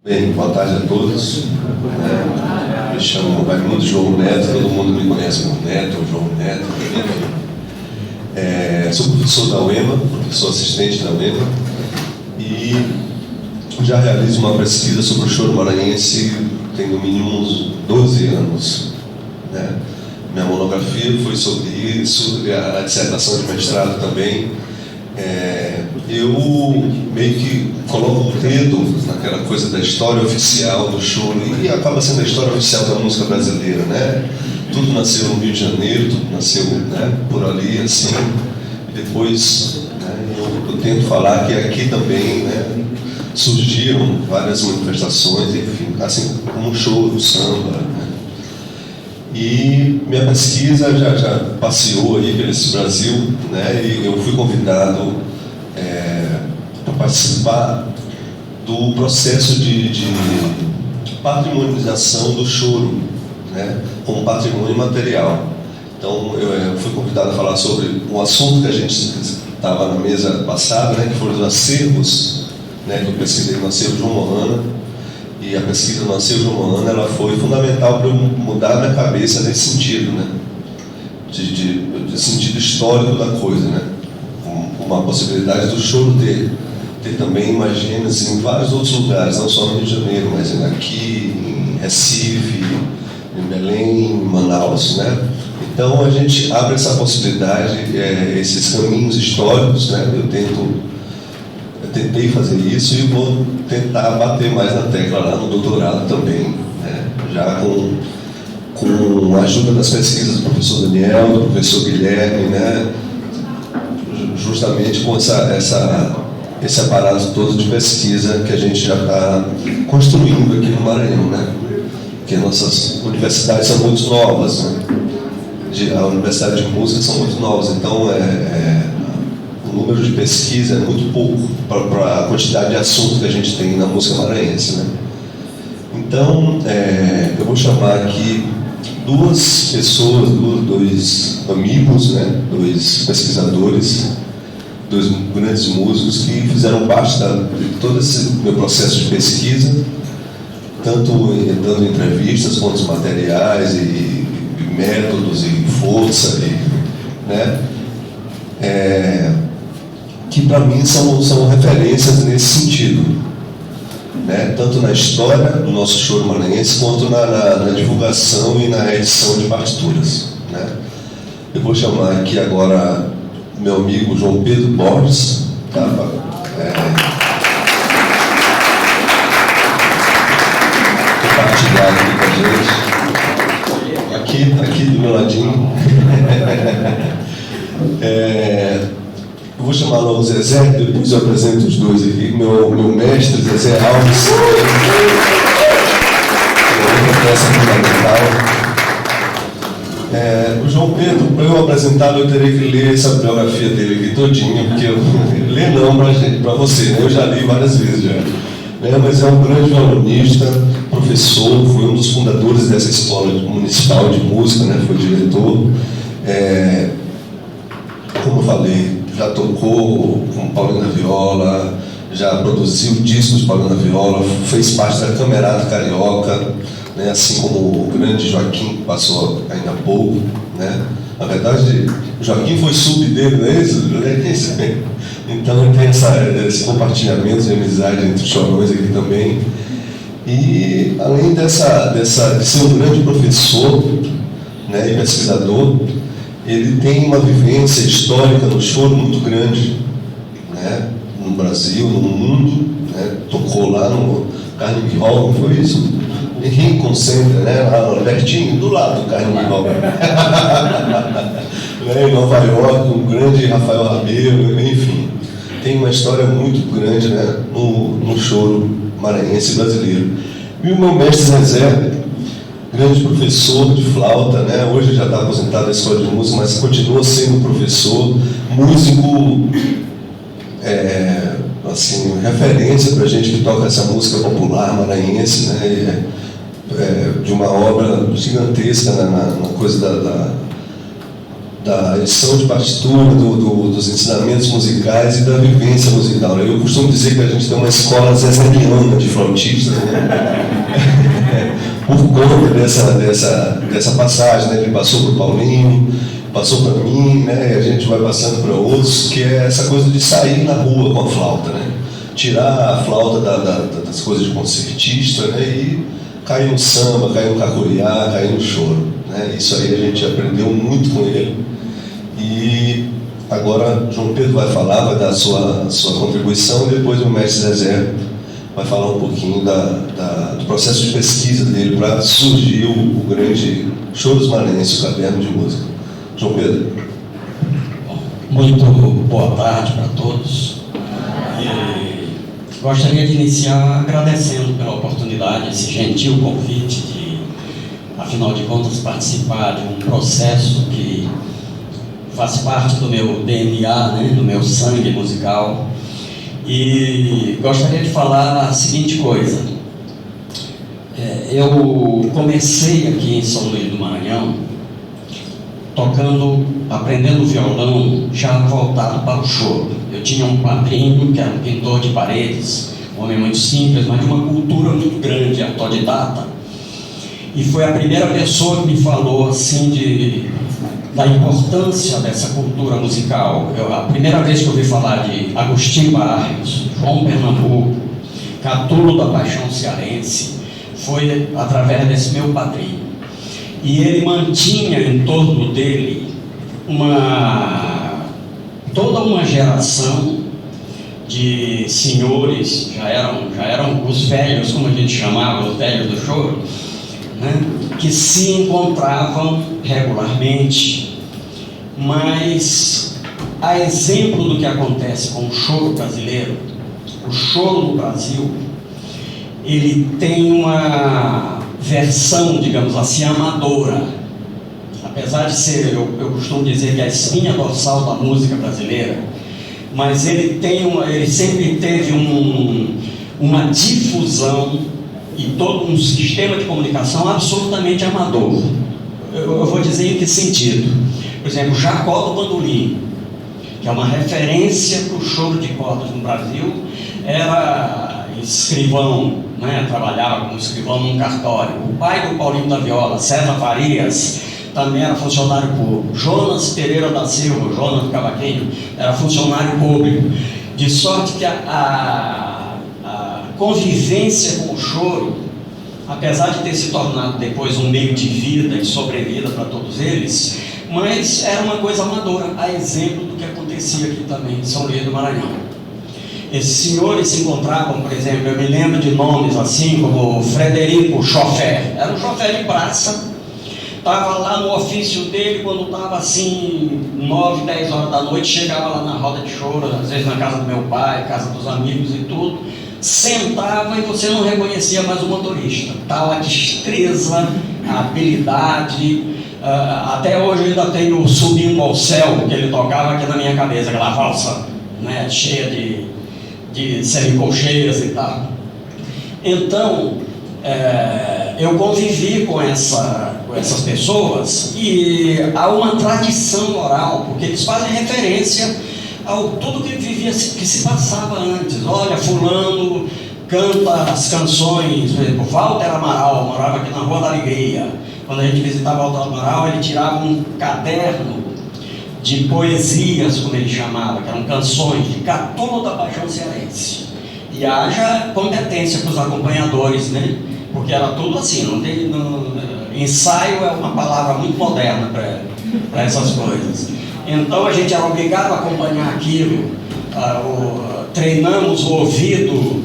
Bem, boa tarde a todos. Me chamo Raimundo João Neto, todo mundo me conhece como Neto, ou João Neto, enfim. Sou professor da UEMA, professor assistente da UEMA, e já realizo uma pesquisa sobre o choro maranhense tem no mínimo uns 12 anos. Minha monografia foi sobre isso, a dissertação de mestrado também. Eu meio que coloco o dedo naquela coisa da história oficial do choro, e acaba sendo a história oficial da música brasileira, né? Tudo nasceu no Rio de Janeiro, tudo nasceu, né, por ali, assim, e depois, né, eu tento falar que aqui também, né, surgiram várias manifestações, enfim, assim como o choro, o samba, né? E minha pesquisa já passeou aí pelo Brasil, né, e eu fui convidado para participar do processo de patrimonialização do choro, né, como patrimônio material. Então, eu fui convidado a falar sobre um assunto que a gente estava na mesa passada, né, que foram os acervos, né, que eu pesquisei no acervo João Moana. E a pesquisa no acervo João Moana, ela foi fundamental para eu mudar a minha cabeça nesse sentido, né, de sentido histórico da coisa, né, uma possibilidade do choro ter também uma gênese em vários outros lugares, não só no Rio de Janeiro, mas aqui, em Recife, em Belém, em Manaus, né? Então a gente abre essa possibilidade, esses caminhos históricos, né? Eu tentei fazer isso e vou tentar bater mais na tecla lá no doutorado também, né? Já com a ajuda das pesquisas do professor Daniel, do professor Guilherme, né? Justamente com esse aparato todo de pesquisa que a gente já está construindo aqui no Maranhão, né? Porque nossas universidades são muito novas, né? A Universidade de Música são muito novas, então o número de pesquisa é muito pouco para a quantidade de assunto que a gente tem na música maranhense, né? Então, eu vou chamar aqui duas pessoas, dois amigos, né? Dois pesquisadores, dois grandes músicos que fizeram parte de todo esse meu processo de pesquisa, tanto dando entrevistas quanto materiais e métodos e força, né? Que para mim são referências nesse sentido, né? Tanto na história do nosso choro maranhense quanto na divulgação e na edição de partituras, né? Eu vou chamar aqui agora meu amigo João Pedro Borges, tá? Compartilhar aqui com a gente, aqui do meu ladinho. Eu vou chamar logo o Zezé, depois eu apresento os dois aqui. Meu mestre, Zezé Alves, outra peça fundamental. O João Pedro, para eu apresentar, eu teria que ler essa biografia dele aqui todinha, porque eu ler não para você, né? Eu já li várias vezes já. Mas é um grande violonista, professor, foi um dos fundadores dessa escola municipal de música, né? Foi diretor. Como eu falei, já tocou com Paulinho da Viola, já produziu discos de Paulinho da Viola, fez parte da Camerata Carioca, né, assim como o grande Joaquim, que passou ainda há pouco, né? Na verdade, o Joaquim foi sub dele, não é isso? Então tem esse compartilhamento de amizade entre os chorões aqui também. E além de ser um grande professor, né, e pesquisador, ele tem uma vivência histórica no choro muito grande, né, no Brasil, no mundo, né? Tocou lá no Carnegie Hall, não foi isso? Lincoln Center, né, lá pertinho, do lado do Carnegie Hall. Em Nova York, um grande Rafael Rabeiro, enfim. Tem uma história muito grande, né, no choro maranhense brasileiro. E o meu mestre Zezé, grande professor de flauta, né, hoje já está aposentado da escola de música, mas continua sendo professor, músico, assim, referência para a gente que toca essa música popular maranhense, né, de uma obra gigantesca na coisa da edição de partitura, dos ensinamentos musicais e da vivência musical. Eu costumo dizer que a gente tem uma escola zezeliana de flautistas, né? Por conta dessa passagem, né? Ele passou para o Paulinho, passou para mim, né? E a gente vai passando para outros, que é essa coisa de sair na rua com a flauta, né? Tirar a flauta das coisas de concertista, né? E cair no samba, cair no cacuriá, cair no choro, né? Isso aí a gente aprendeu muito com ele. E agora João Pedro vai falar, vai dar a sua contribuição, e depois o mestre Zezé vai falar um pouquinho do processo de pesquisa dele para surgir o grande Choros Maranhenses, o caderno de música. João Pedro. Muito boa tarde para todos. Gostaria de iniciar agradecendo pela oportunidade, esse gentil convite de, afinal de contas, participar de um processo que faz parte do meu DNA, né, do meu sangue musical. E gostaria de falar a seguinte coisa. Eu comecei aqui em São Luís do Maranhão aprendendo violão já voltado para o choro. Eu tinha um padrinho que era um pintor de paredes, um homem muito simples, mas de uma cultura muito grande, autodidata. E foi a primeira pessoa que me falou assim da importância dessa cultura musical. A primeira vez que eu ouvi falar de Agostinho Barrios, João Pernambuco, Catulo da Paixão Cearense, foi através desse meu padrinho. E ele mantinha em torno dele toda uma geração de senhores, já eram os velhos, como a gente chamava, os velhos do choro, né, que se encontravam regularmente, mas a exemplo do que acontece com o choro brasileiro, o choro no Brasil, ele tem uma versão, digamos assim, amadora. Apesar de ser, eu costumo dizer que é a espinha dorsal da música brasileira, mas ele sempre teve uma difusão e todo um sistema de comunicação absolutamente amador. Eu vou dizer em que sentido. Por exemplo, Jacó do Bandolim, que é uma referência para o choro de cordas no Brasil, era escrivão, né? Trabalhava como escrivão num cartório. O pai do Paulinho da Viola, César Farias, também era funcionário público. Jonas Pereira da Silva, Jonas do Cavaquinho, era funcionário público. De sorte que a convivência com o choro, apesar de ter se tornado depois um meio de vida e sobrevida para todos eles, mas era uma coisa amadora, a exemplo do que acontecia aqui também em São Luís do Maranhão. Esses senhores se encontravam, por exemplo, eu me lembro de nomes assim como Frederico Chofer, era um chofer de praça, estava lá no ofício dele quando estava assim 9, 10 horas da noite, chegava lá na roda de choro, às vezes na casa do meu pai, casa dos amigos e tudo, sentava e você não reconhecia mais o motorista. Tal a destreza, a habilidade, até hoje eu ainda tenho Subindo ao Céu, que ele tocava aqui na minha cabeça, aquela valsa, né, cheia de semicolcheias e tal. Então, eu convivi com essas pessoas e há uma tradição oral, porque eles fazem referência ao tudo que vivia, que se passava antes. Olha, fulano canta as canções, por exemplo, Walter Amaral morava aqui na Rua da Alegria. Quando a gente visitava Walter Amaral, ele tirava um caderno de poesias, como ele chamava, que eram canções de Catulo da Paixão Cearense. E haja competência para os acompanhadores, né? Porque era tudo assim, ensaio é uma palavra muito moderna para essas coisas. Então a gente era obrigado a acompanhar aquilo, treinamos o ouvido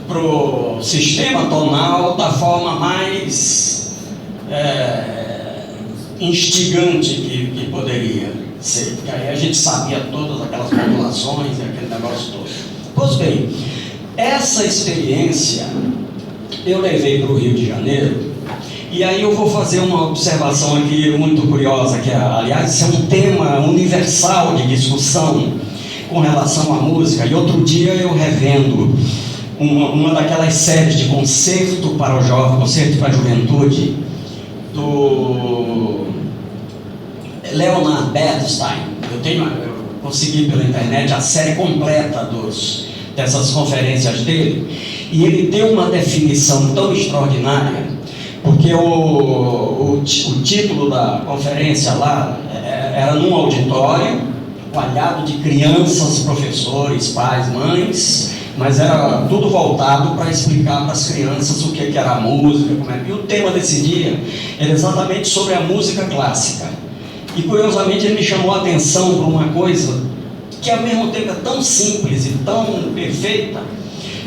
para o sistema tonal da forma mais instigante que poderia ser, porque aí a gente sabia todas aquelas modulações e aquele negócio todo. Pois bem, essa experiência eu levei para o Rio de Janeiro, e aí eu vou fazer uma observação aqui muito curiosa, que aliás isso é um tema universal de discussão com relação à música. E outro dia eu revendo uma daquelas séries de concerto para o jovem, concerto para a juventude, Leonard Bernstein. Eu consegui pela internet a série completa dessas conferências dele, e ele deu uma definição tão extraordinária, porque o título da conferência lá era num auditório, coalhado de crianças, professores, pais, mães, mas era tudo voltado para explicar para as crianças o que era a música, como é. E o tema desse dia era exatamente sobre a música clássica. E curiosamente ele me chamou a atenção para uma coisa que ao mesmo tempo é tão simples e tão perfeita,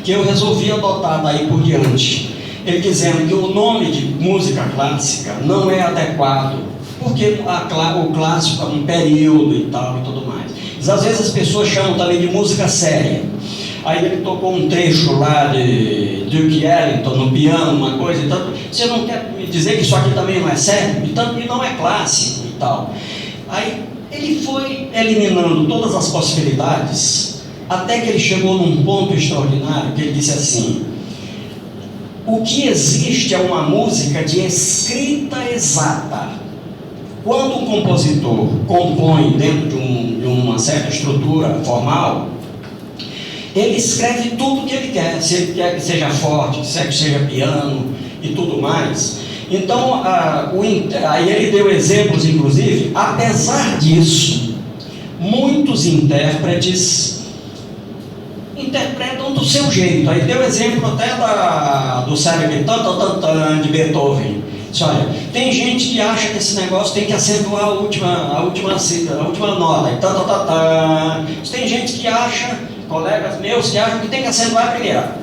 que eu resolvi adotar daí por diante. Ele dizendo que o nome de música clássica não é adequado, porque o clássico é um período e tal e tudo mais. Mas às vezes as pessoas chamam também de música séria. Aí ele tocou um trecho lá de Duke Ellington no piano, uma coisa e tal. Você não quer me dizer que isso aqui também não é sério? E não é clássico e tal. Aí ele foi eliminando todas as possibilidades, até que ele chegou num ponto extraordinário, que ele disse assim: o que existe é uma música de escrita exata. Quando um compositor compõe dentro de uma certa estrutura formal, ele escreve tudo o que ele quer, se ele quer que seja forte, que seja piano e tudo mais. Então, aí ele deu exemplos, inclusive, apesar disso, muitos intérpretes interpretam do seu jeito. Aí deu exemplo até do célebre tan de Beethoven. Disse, olha, tem gente que acha que esse negócio tem que acentuar a última nota, e tem gente que acha, colegas meus que acham que tem que acentuar a primeira,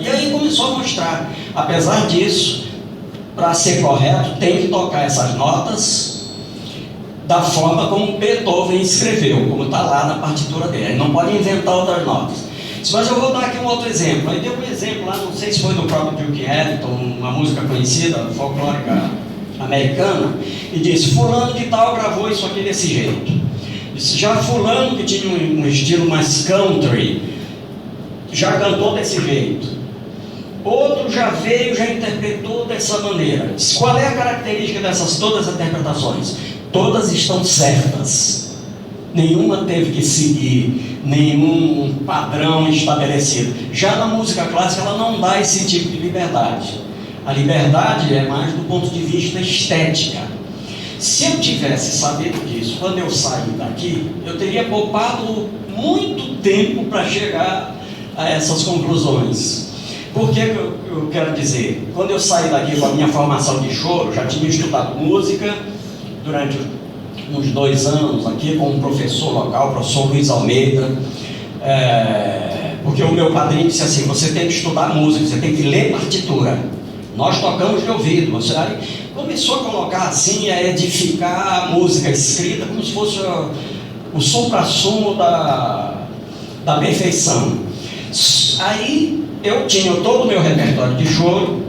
e aí começou a mostrar, apesar disso, para ser correto, tem que tocar essas notas da forma como Beethoven escreveu, como está lá na partitura dele. Ele não pode inventar outras notas. Mas eu vou dar aqui um outro exemplo. Aí deu um exemplo lá, não sei se foi do próprio Duke Ellington, uma música conhecida, folclórica americana, e disse: fulano de tal gravou isso aqui desse jeito. Disse, já fulano, que tinha um estilo mais country, já cantou desse jeito. Outro já veio, já interpretou dessa maneira. Qual é a característica dessas todas as interpretações? Todas estão certas. Nenhuma teve que seguir nenhum padrão estabelecido. Já na música clássica ela não dá esse tipo de liberdade. A liberdade é mais do ponto de vista estética. Se eu tivesse sabido disso quando eu saí daqui, eu teria poupado muito tempo para chegar a essas conclusões. Por que eu quero dizer? Quando eu saí daqui com a minha formação de choro, já tinha estudado música durante uns 2 anos aqui com um professor local, o professor Luiz Almeida, porque o meu padrinho disse assim: você tem que estudar música, você tem que ler partitura. Nós tocamos de ouvido. Aí começou a colocar assim, a edificar a música escrita como se fosse o supra-sumo da perfeição. Aí eu tinha todo o meu repertório de choro.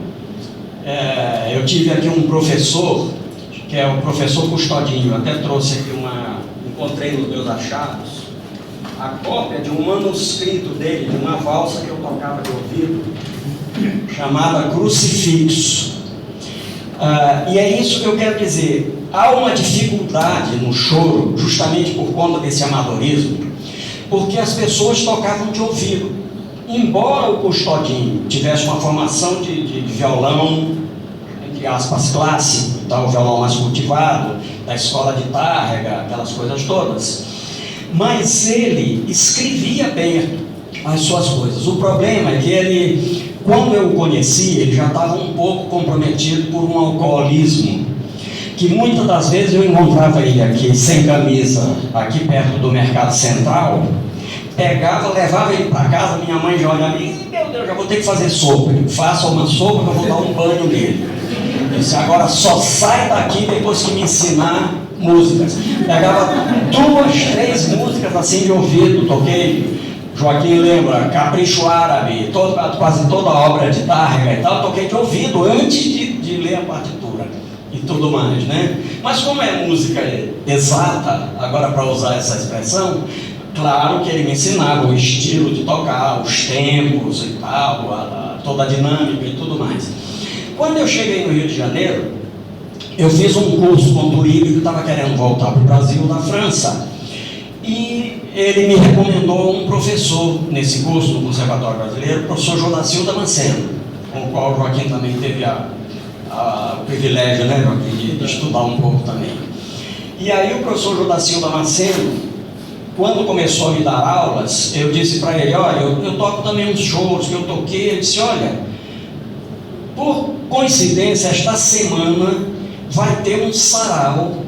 Eu tive aqui um professor, que é o professor Custodinho. Eu até trouxe aqui encontrei nos meus achados a cópia de um manuscrito dele, de uma valsa que eu tocava de ouvido, chamada Crucifixo. E é isso que eu quero dizer. Há uma dificuldade no choro, justamente por conta desse amadorismo, porque as pessoas tocavam de ouvido. Embora o Custodinho tivesse uma formação de violão, entre aspas, clássico, tá, o violão mais cultivado, da escola de Tárrega, aquelas coisas todas, mas ele escrevia bem as suas coisas. O problema é que ele, quando eu o conheci, ele já estava um pouco comprometido por um alcoolismo, que muitas das vezes eu encontrava ele aqui sem camisa, aqui perto do Mercado Central, pegava, levava ele para casa, minha mãe já olhava e meu Deus, já vou ter que fazer sopa. Ele, faça uma sopa que eu vou dar um banho nele. Eu disse, agora só sai daqui depois que me ensinar músicas. Pegava 2, 3 músicas assim de ouvido, toquei. Joaquim lembra, Capricho Árabe, quase toda a obra de Tárrega e tal, toquei de ouvido antes de ler a partitura e tudo mais, né? Mas como é música exata, agora para usar essa expressão, claro que ele me ensinava o estilo de tocar, os tempos e tal, toda a dinâmica e tudo mais. Quando eu cheguei no Rio de Janeiro, eu fiz um curso com o Turíbio, que estava querendo voltar para o Brasil da França, e ele me recomendou um professor nesse curso no Conservatório Brasileiro, o professor Jodacil Damasceno, com o qual o Joaquim também teve o privilégio, né, Joaquim, de estudar um pouco também. E aí o professor Jodacil Damasceno, quando começou a me dar aulas, eu disse para ele, olha, eu toco também uns shows que eu toquei. Ele disse, olha, por coincidência, esta semana vai ter um sarau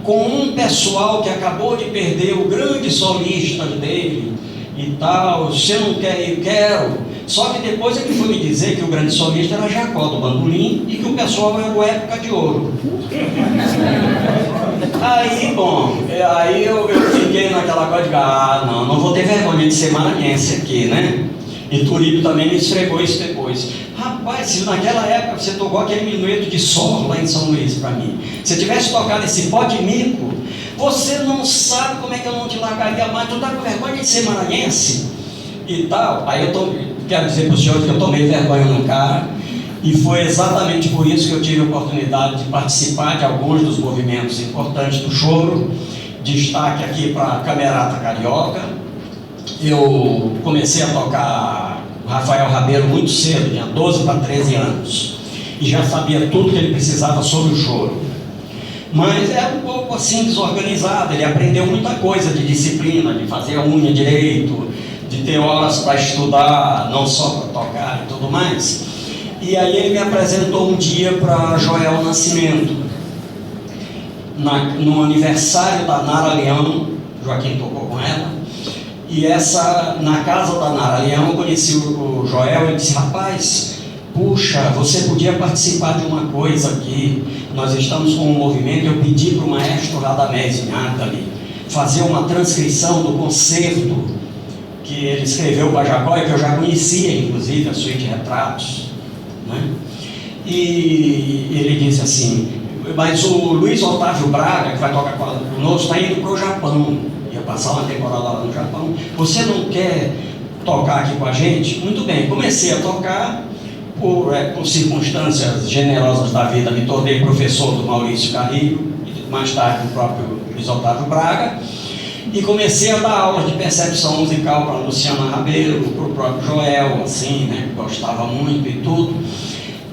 com um pessoal que acabou de perder o grande solista dele e tal. Você não quer ir? Quero. Só que depois ele foi me dizer que o grande solista era Jacó do Bandolim e que o pessoal era o Época de Ouro. Aí, bom, aí eu fiquei naquela coisa de, não vou ter vergonha de ser maranhense aqui, né? E Turíbio também me esfregou isso depois. Rapaz, se naquela época você tocou aquele minueto de sol lá em São Luís para mim, se tivesse tocado esse pó de mico, você não sabe como é que eu não te largaria mais. Tu tá com vergonha de ser maranhense? E tal. Aí quero dizer para o senhor que eu tomei vergonha no cara, e foi exatamente por isso que eu tive a oportunidade de participar de alguns dos movimentos importantes do choro. Destaque aqui para a Camerata Carioca. Eu comecei a tocar Rafael Rabeiro muito cedo, tinha 12 para 13 anos, e já sabia tudo que ele precisava sobre o choro. Mas era um pouco assim desorganizado. Ele aprendeu muita coisa de disciplina, de fazer a unha direito, de ter horas para estudar, não só para tocar e tudo mais. E aí ele me apresentou um dia para Joel Nascimento, no aniversário da Nara Leão. Joaquim tocou com ela, e na casa da Nara Leão eu conheci o Joel. Ele disse, rapaz, puxa, você podia participar de uma coisa aqui, nós estamos com um movimento. Eu pedi para o maestro Radamés Nathalie fazer uma transcrição do concerto que ele escreveu para Jacó, e que eu já conhecia, inclusive, a suíte Retratos, né? E ele disse assim, mas o Luiz Otávio Braga, que vai tocar conosco, está indo para o Japão, ia passar uma temporada lá no Japão, você não quer tocar aqui com a gente? Muito bem, comecei a tocar, por circunstâncias generosas da vida, me tornei professor do Maurício Carrilho, e mais tarde do próprio Luiz Otávio Braga, e comecei a dar aulas de percepção musical para a Luciana Rabeiro, para o próprio Joel, assim, né, que gostava muito e tudo.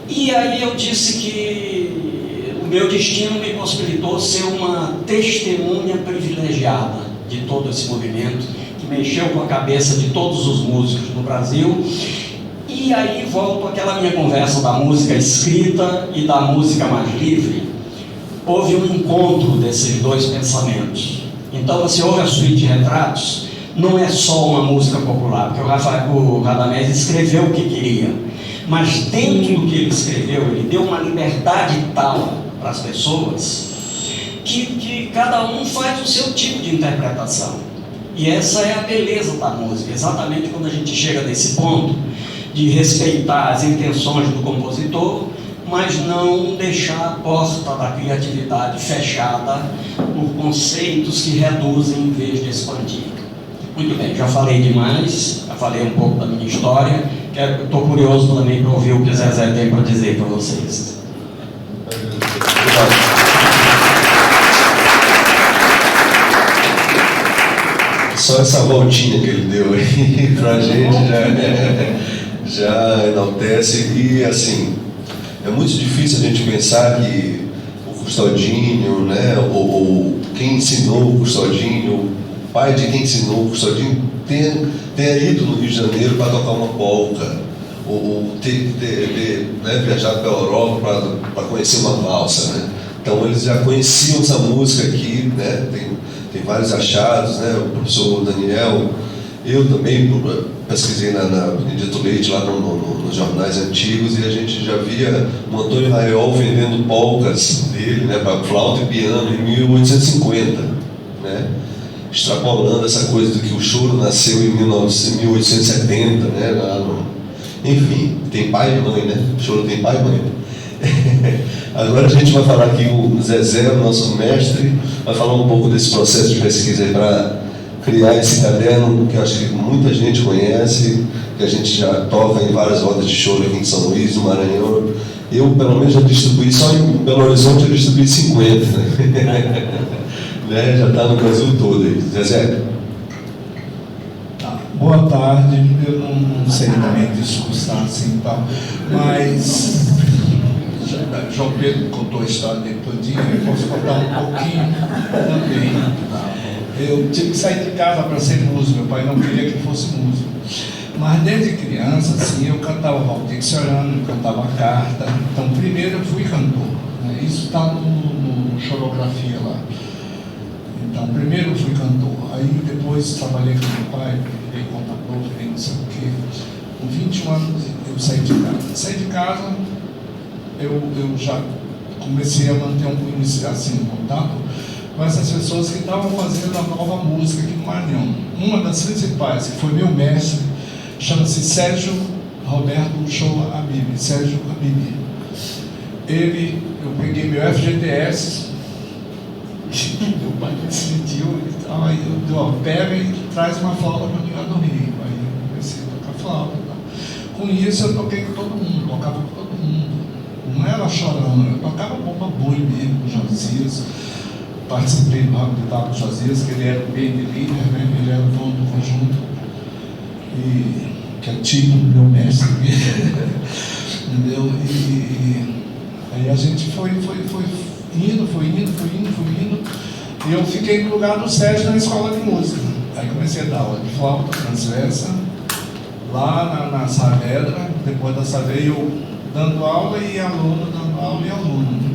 E aí eu disse que o meu destino me possibilitou ser uma testemunha privilegiada de todo esse movimento, que mexeu com a cabeça de todos os músicos no Brasil. E aí volto àquela minha conversa da música escrita e da música mais livre. Houve um encontro desses dois pensamentos. Então você ouve a suíte Retratos, não é só uma música popular, porque o Radamés escreveu o que queria, mas dentro do que ele escreveu, ele deu uma liberdade tal para as pessoas, que cada um faz o seu tipo de interpretação. E essa é a beleza da música, exatamente quando a gente chega nesse ponto de respeitar as intenções do compositor, mas não deixar a porta da criatividade fechada por conceitos que reduzem em vez de expandir. Muito bem, já falei demais, já falei um pouco da minha história, estou curioso também para ouvir o que o Zezé tem para dizer para vocês. Só essa voltinha que ele deu aí para a gente já enaltece. E assim, é muito difícil a gente pensar que o Custodinho, né, ou quem ensinou o Custodinho, o pai de quem ensinou o Custodinho, tenha ido no Rio de Janeiro para tocar uma polca, ou ter viajado para a Europa para conhecer uma valsa, né? Então eles já conheciam essa música aqui, né? Tem vários achados, né? O professor Daniel, eu também pesquisei na Benedito Leite, lá nos jornais antigos, e a gente já via o Antônio Raiol vendendo polcas dele, né, para flauta e piano em 1850, né? Extrapolando essa coisa de que o choro nasceu em 1870, né? Enfim, tem pai e mãe, né? O choro tem pai e mãe. Agora a gente vai falar aqui, o Zezé, o nosso mestre, vai falar um pouco desse processo de pesquisa aí para criar esse caderno que eu acho que muita gente conhece, que a gente já toca em várias rodas de choro aqui em São Luís, no Maranhão, Eu, pelo menos, já distribuí, só em Belo Horizonte eu distribuí 50, né? Né? Já está no Brasil todo aí. Zezé? Boa tarde, eu não sei também discursar assim e tal, mas João Pedro contou a história dele todinha, eu posso contar um pouquinho também. Eu tive que sair de casa para ser músico, meu pai não queria que eu fosse músico. Mas desde criança, assim, eu cantava Valdir Sorano, eu cantava carta. Então, primeiro eu fui cantor, né? Isso está no Chorografia lá. Então, primeiro eu fui cantor, aí depois trabalhei com meu pai, virei contador, virei não sei o quê. Com 21 anos eu saí de casa. Saí de casa, eu já comecei a manter um contato com essas pessoas que estavam fazendo a nova música aqui no Maranhão. Uma das principais, que foi meu mestre, chama-se Sérgio Roberto Uchoa Abib, Sérgio Abib. Eu peguei meu FGTS, meu pai decidiu, aí eu disse, pega e traz uma flauta para mim lá no Rio. Aí eu comecei a tocar flauta. Com isso eu toquei com todo mundo, tocava com todo mundo. Não era chorando, eu tocava bomba boi mesmo, com Josias. Participei do habitat com Josias, que ele era o bem de líder, né? Ele era o dono do conjunto, que é tipo do meu mestre. Entendeu? E aí a gente foi indo, e eu fiquei no lugar do Sérgio na escola de música. Aí comecei a dar aula de flauta transversa, lá na Saavedra. Depois da Saavedra eu dando aula e aluno, dando aula e aluno.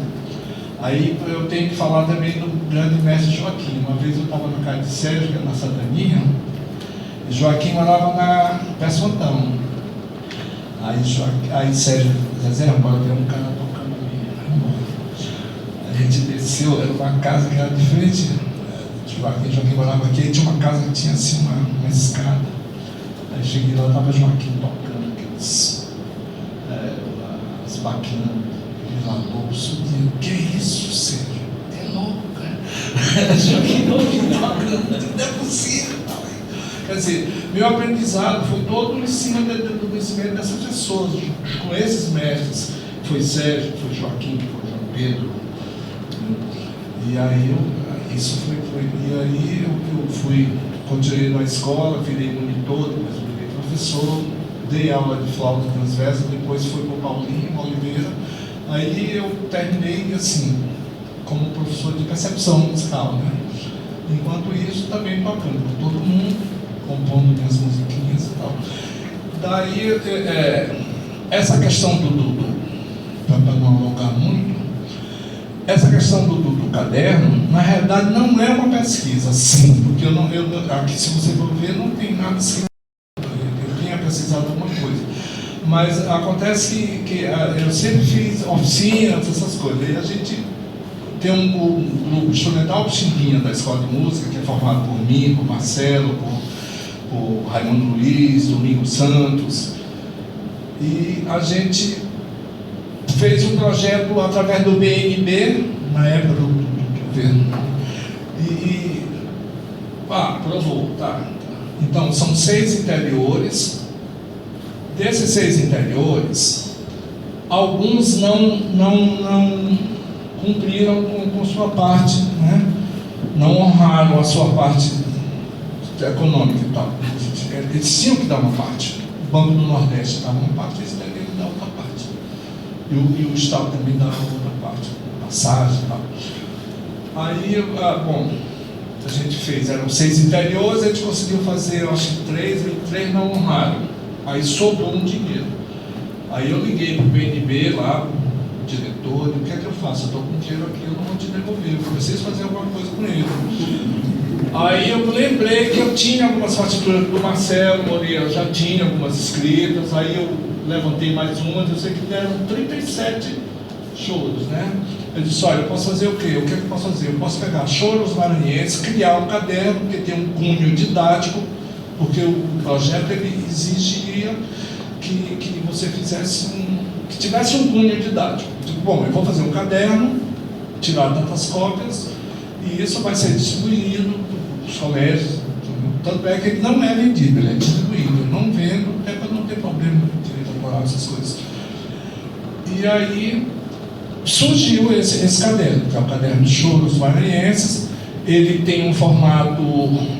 Aí eu tenho que falar também do grande mestre Joaquim. Uma vez eu estava na casa de Sérgio, que é na Santaninha, e Joaquim morava na Pessontão. Aí Sérgio dizia, bora ver um cara tocando ali. A gente desceu, era uma casa que era de frente. Joaquim morava aqui, e tinha uma casa que tinha assim uma escada. Aí cheguei lá, estava Joaquim tocando aqueles as baquinas de labor, subindo. Que isso, Sérgio? É louco, cara. Joaquim tocando, não é possível. Quer dizer, meu aprendizado foi todo em cima do conhecimento dessas pessoas, com esses mestres. Foi Sérgio, foi Joaquim, foi João Pedro. E aí eu fui, continuei na escola, virei monitor, depois virei professor, dei aula de flauta transversa, depois fui para o Paulinho Oliveira. Aí eu terminei assim, como professor de percepção musical, né? Enquanto isso, também tocando com todo mundo, compondo minhas musiquinhas e tal. Daí, essa questão para não alongar muito, essa questão do caderno, na realidade, não é uma pesquisa, sim, porque aqui, se você for ver, não tem nada escrito. Eu tinha pesquisado alguma coisa. Mas acontece que eu sempre fiz oficinas, essas coisas. E a gente tem um grupo instrumental Pichimbinha da Escola de Música, que é formado por mim, por Marcelo, por Raimundo Luiz, Domingos Santos. E a gente fez um projeto através do BNB, na época do governo. Provou, tá. Então, são 6 interiores. Desses 6 interiores, alguns não cumpriram com sua parte, né? Não honraram a sua parte econômica e tal. Eles tinham que dar uma parte. O Banco do Nordeste dava uma parte, eles deveriam dar outra parte. E o Estado também dava outra parte, passagem e tal. Aí, a gente fez, eram 6 interiores, a gente conseguiu fazer, eu acho que 3 não honraram. Aí sobrou um dinheiro. Aí eu liguei para o BNB lá, o diretor, o que é que eu faço? Eu estou com dinheiro aqui, eu não vou te devolver, eu preciso fazer alguma coisa com ele. Aí eu lembrei que eu tinha algumas partituras do Marcelo Moreira, eu já tinha algumas escritas, aí eu levantei mais umas, eu sei que deram 37 choros, né? Eu disse, olha, eu posso fazer o quê? O que é que eu posso fazer? Eu posso pegar choros maranhenses, criar um caderno, que tem um cunho didático, porque o projeto ele exigia que você fizesse que tivesse um cunho didático. Tipo, bom, eu vou fazer um caderno, tirar tantas cópias, e isso vai ser distribuído para os colégios. Tanto é que ele não é vendido, ele é distribuído. Eu não vendo, até para não ter problema de direito autoral, essas coisas. E aí surgiu esse caderno, que é o Caderno de Choros Maranhenses. Ele tem um formato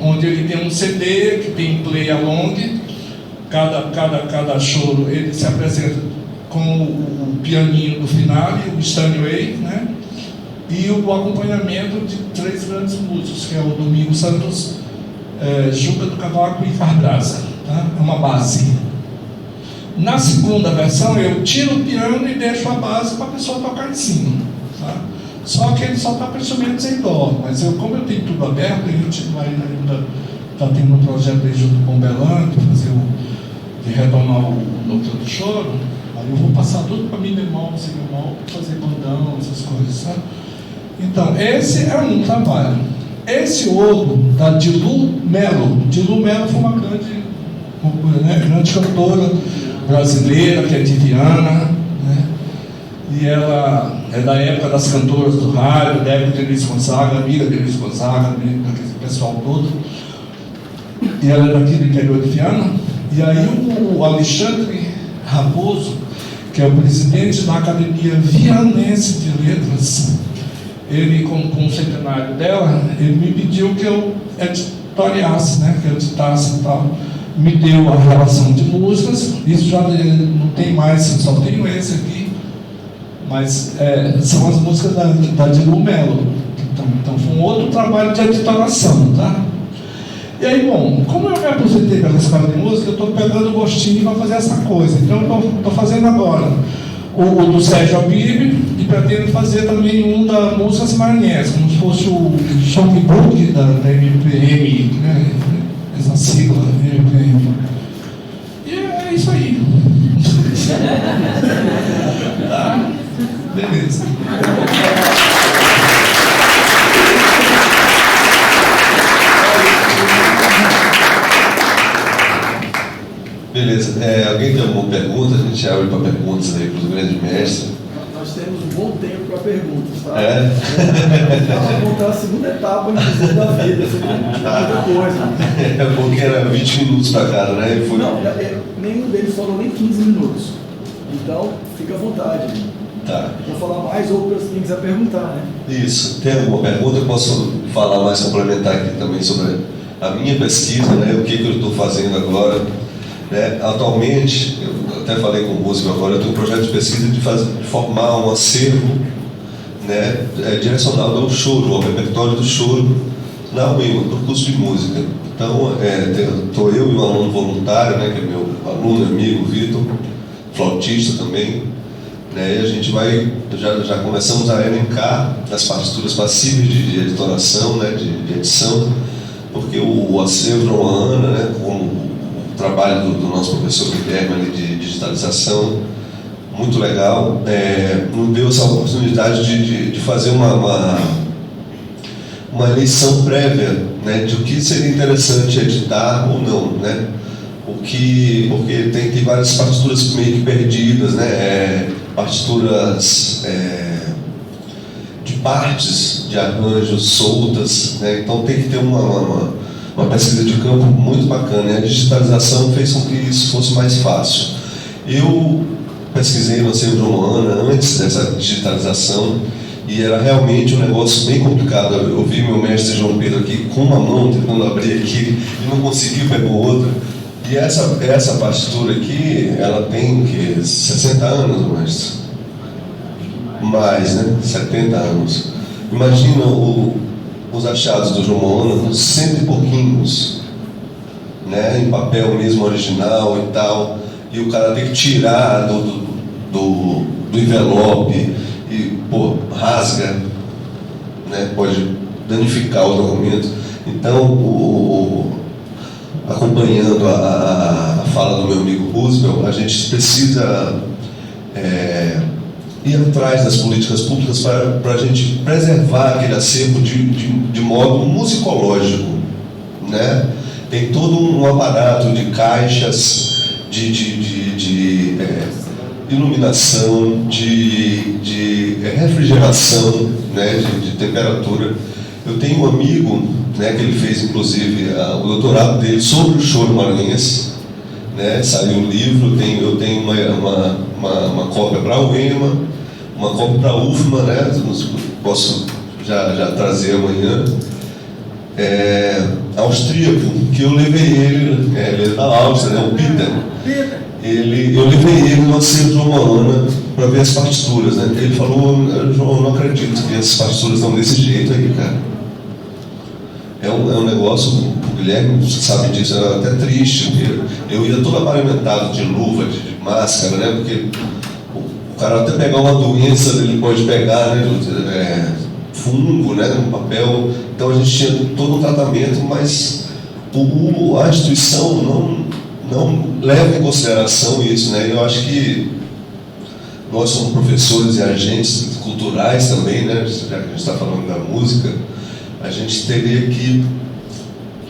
onde ele tem um CD que tem play along. Cada choro ele se apresenta com o pianinho do final e o Steinway, né? E o acompanhamento de 3 grandes músicos, que é o Domingos Santos, Juca do Cavaco e Carbrasa, tá? É uma base. Na segunda versão eu tiro o piano e deixo a base para a pessoa tocar em cima, tá? Só que ele só está praticamente em dó, mas como eu tenho tudo aberto, a gente vai ainda está tendo um projeto aí junto com o Belan de retomar o Núcleo do Choro. Aí eu vou passar tudo para mi bemol, si bemol, fazer bandão, essas coisas, sabe? Então, esse é um trabalho. Esse outro, da Dilu Melo. Dilu Melo foi uma grande cantora brasileira, que é de Viana, né? E ela é da época das cantoras do rádio, da época de Elis Gonzaga, amiga de Elis Gonzaga, daquele pessoal todo. E ela é daqui do interior de Viana. E aí o Alexandre Raposo, que é o presidente da Academia Vianense de Letras, ele, com o centenário dela, ele me pediu que eu editoriasse, né, que eu editasse e tal. Me deu a relação de músicas, isso já não tem mais, só tenho esse aqui, mas são as músicas da Dilu Melo. Então foi um outro trabalho de editoração, tá? E aí, bom, como eu me aposentei pela escola de música, eu estou pegando o gostinho para fazer essa coisa. Então eu estou fazendo agora o do Sérgio Abib e pretendo fazer também um da Músicas Maranhenses, como se fosse o songbook da MPM, né? Essa sigla, MPM. E é isso aí. Tá? Beleza. Beleza. Alguém tem alguma pergunta? A gente abre para perguntas aí para os grandes mestres. Nós temos um bom tempo para perguntas, tá? Vamos montar a segunda etapa da vida, você tem muita coisa. É porque era 20 minutos para cada, né? Foi... Não, nenhum deles falou nem 15 minutos. Então, fica à vontade. Tá. Vou falar mais ou para quem quiser perguntar, né? Isso. Tem alguma pergunta? Eu posso falar mais, complementar aqui também sobre a minha pesquisa, né? O que eu estou fazendo agora. Né? Atualmente, eu até falei com o músico agora, eu tenho um projeto de pesquisa de formar um acervo, né, direcionado ao choro, ao repertório do choro na UEMA, para o curso de música. Então, estou eu e um aluno voluntário, né, que é meu aluno amigo, Vitor, flautista também, né, e a gente vai, já começamos a elencar as partituras passíveis de editoração, né, de edição, porque o acervo é uma Ana, né, como o trabalho do nosso professor Guilherme ali de digitalização, muito legal, nos deu essa oportunidade de fazer uma eleição prévia, né, de o que seria interessante editar ou não, né, porque tem várias partituras meio que perdidas, né, partituras de partes de arranjos soltas, né, então tem que ter uma pesquisa de campo muito bacana, e a digitalização fez com que isso fosse mais fácil. Eu pesquisei no acervo de uma Ana antes dessa digitalização e era realmente um negócio bem complicado. Eu vi meu mestre João Pedro aqui com uma mão tentando abrir aqui e não conseguiu, pegou outra. E essa partitura aqui, ela tem que 60 anos, mestre? Mais, né? 70 anos. Imagina os achados do João Moana, 100 e pouquinhos, né, em papel mesmo original e tal, e o cara tem que tirar do envelope e, rasga, né, pode danificar o documento. Então, acompanhando a fala do meu amigo Roosevelt, a gente precisa ir atrás das políticas públicas para a gente preservar aquele acervo de modo musicológico, né? Tem todo um aparato de caixas, de iluminação, de refrigeração, né? de temperatura. Eu tenho um amigo, né, que ele fez inclusive o doutorado dele sobre o choro maranhense, né? Saiu um livro, eu tenho uma cópia para a UEMA, uma cópia para a UFMA, né? Posso já trazer amanhã. Austríaco, que eu levei ele é da Áustria, né? O Peter. Eu levei ele no acervo de uma Ana para ver as partituras, né? Ele falou: João, eu não acredito que as partituras estão desse jeito aí, cara. É um negócio, o Guilherme sabe disso, era até triste. Eu ia todo aparamentado de luva, de máscara, né? Porque o cara até pegar uma doença, ele pode pegar, né? Fungo, né? No papel. Então a gente tinha todo um tratamento, mas a instituição não leva em consideração isso, né? Eu acho que nós somos professores e agentes culturais também, né? Já que a gente está falando da música, a gente teria que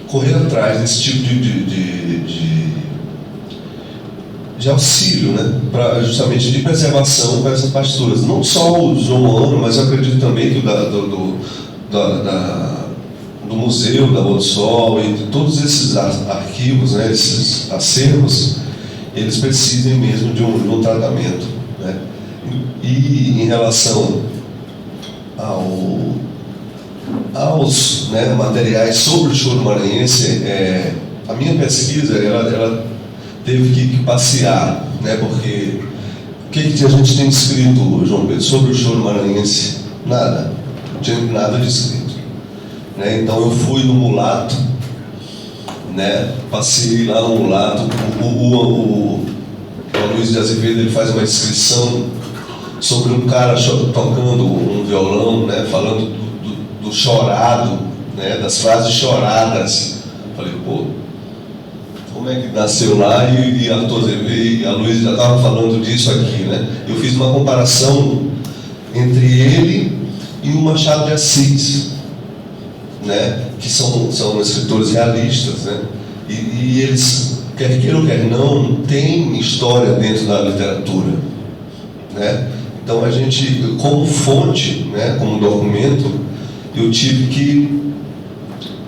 correr atrás desse tipo de auxílio, né? Justamente de preservação para essas partituras. Não só o João Moano, mas eu acredito também que do museu, da Botsol e de todos esses arquivos, né, esses acervos, eles precisem mesmo de um tratamento, né? E em relação aos, né, materiais sobre o choro maranhense, a minha pesquisa ela teve que passear, né, porque o que a gente tem escrito, João Pedro, sobre o choro maranhense? Nada, não tinha nada de escrito. Né? Então eu fui no Mulato, né? Passei lá no Mulato. O Luiz de Azevedo, ele faz uma descrição sobre um cara tocando um violão, né? Falando do chorado, né? Das frases choradas. Falei, pô, como é que nasceu lá? E a Luiz já estava falando disso aqui, né? Eu fiz uma comparação entre ele e o Machado de Assis, né, que são escritores realistas, né, e eles, quer queira ou quer não, têm história dentro da literatura, né. Então a gente, como fonte, né, como documento, eu tive que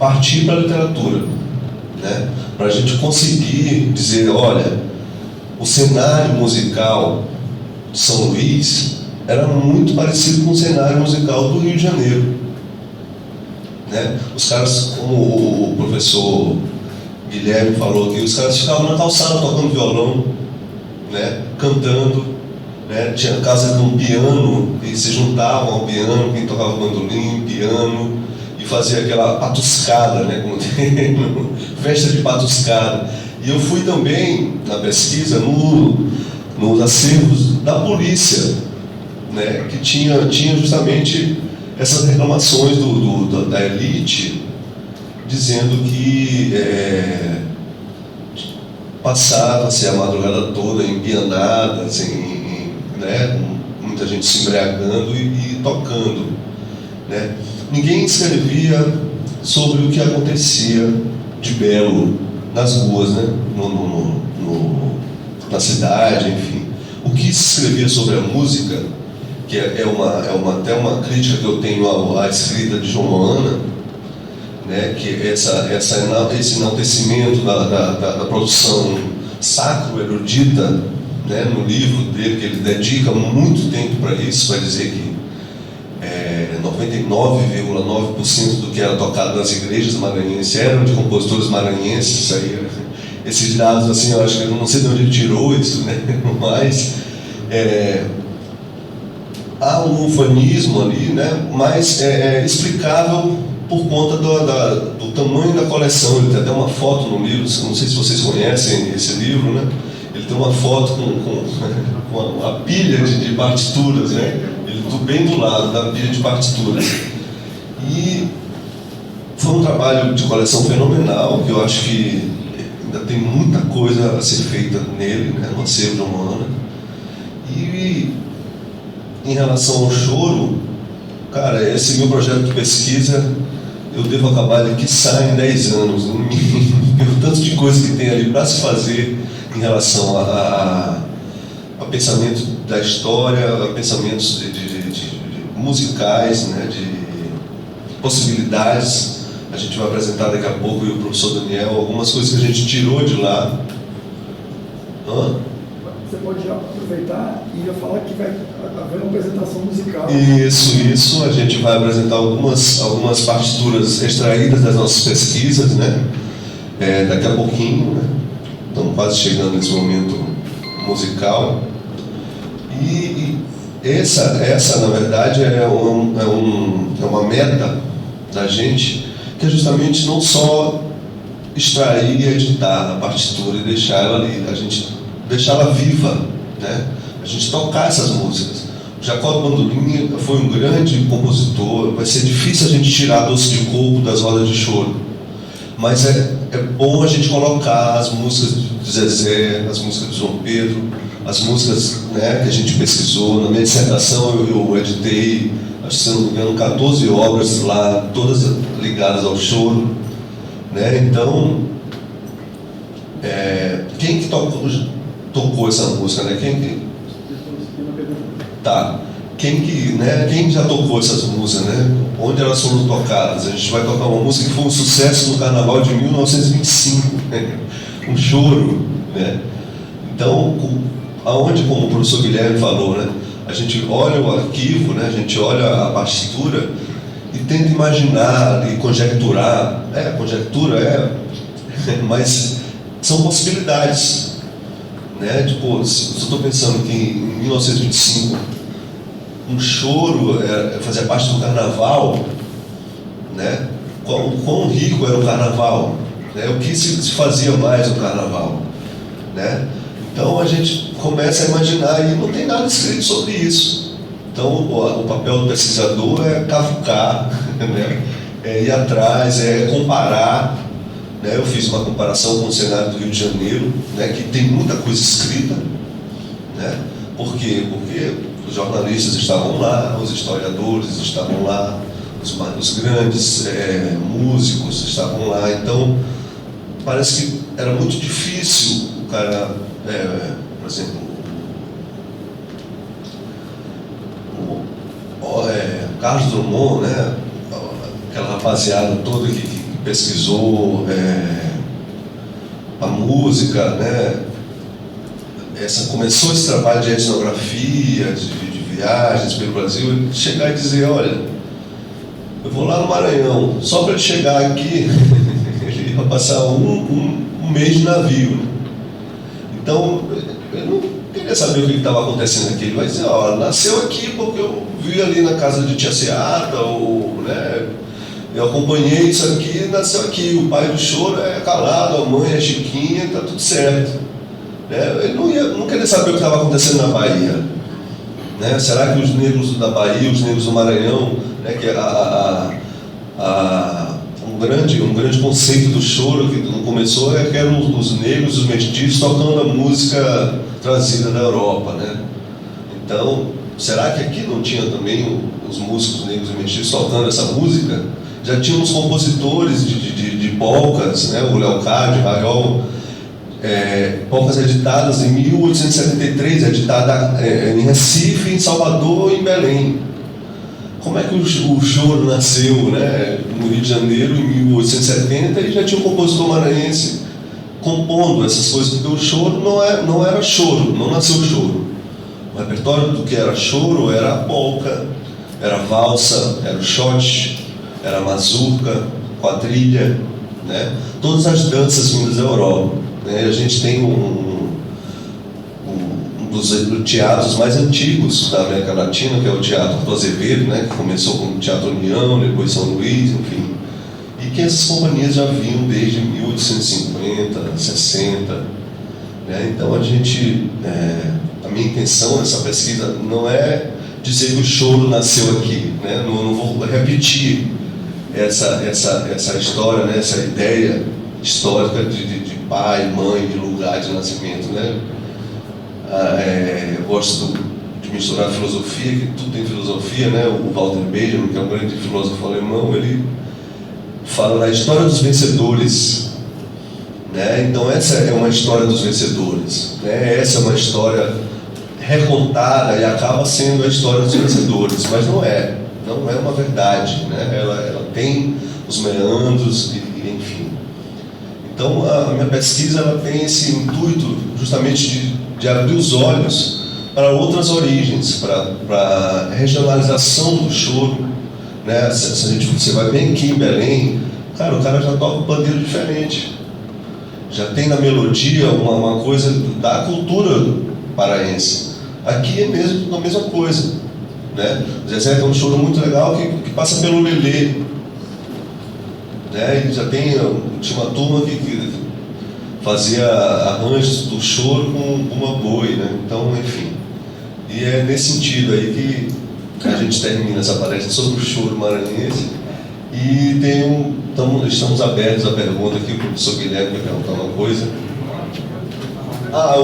partir para a literatura, né, para a gente conseguir dizer, olha, o cenário musical de São Luís era muito parecido com o cenário musical do Rio de Janeiro. Né? Os caras, como o professor Guilherme falou aqui, os caras ficavam na calçada tocando violão, né? Cantando, né? Tinha casa com piano, e se juntavam ao piano, quem tocava bandolim, piano, e fazia aquela patuscada, né? Como tem, festa de patuscada. E eu fui também, na pesquisa, nos acervos da polícia, né? Que tinha justamente essas reclamações da elite, dizendo que passava-se a madrugada toda em pianadas, né, com muita gente se embriagando e tocando, né. Ninguém escrevia sobre o que acontecia de belo nas ruas, né, na cidade, enfim. O que se escrevia sobre a música, que é até uma crítica que eu tenho à escrita de João Moana, né, que esse enaltecimento da produção sacro-erudita, né, no livro dele, que ele dedica muito tempo para isso, vai dizer que 99,9% do que era tocado nas igrejas maranhenses eram de compositores maranhenses. Esses dados, assim, eu acho que eu não sei de onde ele tirou isso, né, mas há um ufanismo ali, né, mas é explicável por conta do tamanho da coleção. Ele tem até uma foto no livro, não sei se vocês conhecem esse livro, né? Ele tem uma foto com a pilha de partituras, né? Ele está bem do lado da pilha de partituras. E foi um trabalho de coleção fenomenal, que eu acho que ainda tem muita coisa a ser feita nele, né, no acervo de Moana. E em relação ao choro, cara, esse meu projeto de pesquisa, eu devo acabar ele quiçá em 10 anos, no mínimo, pelo tanto de coisa que tem ali para se fazer em relação a pensamento da história, a pensamentos de musicais, né, de possibilidades. A gente vai apresentar daqui a pouco, e o professor Daniel, algumas coisas que a gente tirou de lá, Hã? Você pode já aproveitar e já falar que vai haver uma apresentação musical. Isso. A gente vai apresentar algumas partituras extraídas das nossas pesquisas, né? Daqui a pouquinho, né? Estamos quase chegando nesse momento musical. E essa, na verdade, é uma meta da gente, que é justamente não só extrair e editar a partitura e deixar ela ali, a gente deixar ela viva, né? A gente tocar essas músicas. O Jacó Bandolini foi um grande compositor. Vai ser difícil a gente tirar Doce de Coco das rodas de choro, mas é bom a gente colocar as músicas de Zezé, as músicas de João Pedro, as músicas, né, que a gente pesquisou. Na minha dissertação eu editei, acho que, se não me engano, 14 obras lá, todas ligadas ao choro, né? Então, quem que tocou essa música, né? Quem já tocou essas músicas, né? Onde elas foram tocadas? A gente vai tocar uma música que foi um sucesso no Carnaval de 1925, né? Um choro, né? Então, aonde, como o professor Guilherme falou, né? A gente olha o arquivo, né? A gente olha a partitura e tenta imaginar e conjecturar. Conjectura mas são possibilidades, né? Tipo, se eu estou pensando que em 1925 um choro fazia parte do carnaval, né? Quão rico era o carnaval, né? O que se fazia mais no carnaval, né? Então a gente começa a imaginar, e não tem nada escrito sobre isso. Então o papel do pesquisador é cavucar, né? É ir atrás, é comparar, né? Eu fiz uma comparação com o cenário do Rio de Janeiro, né? Que tem muita coisa escrita, né? Por quê? Porque os jornalistas estavam lá, os historiadores estavam lá, os grandes músicos estavam lá. Então parece que era muito difícil o cara, por exemplo, Carlos Drummond, né? Aquela rapaziada toda que pesquisou a música, né? Começou esse trabalho de etnografia, de viagens pelo Brasil, chegar e dizer, olha, eu vou lá no Maranhão, só para ele chegar aqui, ele ia passar um mês de navio, né? Então, eu não queria saber o que estava acontecendo aqui. Ele vai dizer, ó, nasceu aqui porque eu vi ali na casa de tia Seata, ou, né, eu acompanhei isso aqui, nasceu aqui. O pai do choro é Calado, a mãe é Chiquinha, tá tudo certo. Ele não queria saber o que estava acontecendo na Bahia, né? Será que os negros da Bahia, os negros do Maranhão, né, que um grande conceito do choro que começou que eram os negros, os mestiços tocando a música trazida da Europa, né? Então, será que aqui não tinha também os músicos negros e mestiços tocando essa música? Já tinha uns compositores de polcas, né? O Leocádio, Raiol, polcas editadas em 1873, editada em Recife, em Salvador e em Belém. Como é que o choro nasceu, né, no Rio de Janeiro em 1870 e já tinha um compositor maranhense compondo essas coisas? Porque o choro não era choro, não nasceu choro. O repertório do que era choro era a polca, era a valsa, era o shot, era a mazurca, quadrilha, né? Todas as danças vindas da Europa, né? A gente tem um dos teatros mais antigos da América Latina, que é o Teatro do Azevedo, né? Que começou com o Teatro União, depois São Luís, enfim. E que essas companhias já vinham desde 1850, 60. Né? Então a minha intenção nessa pesquisa não é dizer que o choro nasceu aqui, né? Não vou repetir essa história, né? Essa ideia histórica de pai, mãe, de lugar de nascimento, né? Eu gosto de misturar filosofia, que tudo tem filosofia, né? O Walter Benjamin, que é um grande filósofo alemão, ele fala na história dos vencedores, né? Então essa é uma história dos vencedores, né? Essa é uma história recontada e acaba sendo a história dos vencedores, mas não é uma verdade, né? Ela tem os meandros, enfim. Então, a minha pesquisa ela tem esse intuito justamente de abrir os olhos para outras origens, para a regionalização do choro, né? Você vai bem aqui em Belém, cara, o cara já toca um pandeiro diferente, já tem na melodia uma coisa da cultura paraense. Aqui é mesmo a mesma coisa, né? O Zezé tem um choro muito legal que passa pelo lelê, né? E já tinha uma turma que fazia arranjos do choro com uma boi, né? Então, enfim. E é nesse sentido aí que a gente termina essa palestra sobre o choro maranhense. E estamos abertos à pergunta aqui, o professor Guilherme vai perguntar uma coisa.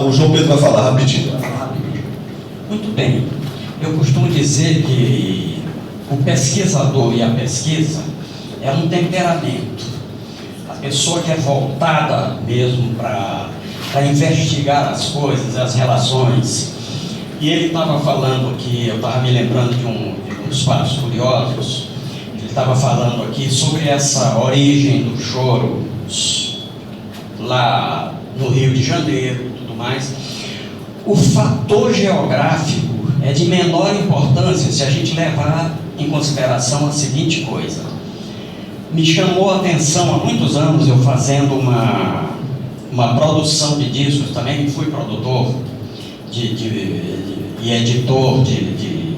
O João Pedro vai falar rapidinho. Muito bem. Eu costumo dizer que o pesquisador e a pesquisa é um temperamento. A pessoa que é voltada mesmo para investigar as coisas, as relações. E ele estava falando aqui, eu estava me lembrando de uns fatos curiosos. Ele estava falando aqui sobre essa origem do choro lá no Rio de Janeiro e tudo mais. O fator geográfico é de menor importância se a gente levar em consideração a seguinte coisa. Me chamou a atenção há muitos anos, eu fazendo uma produção de discos também, fui produtor e editor de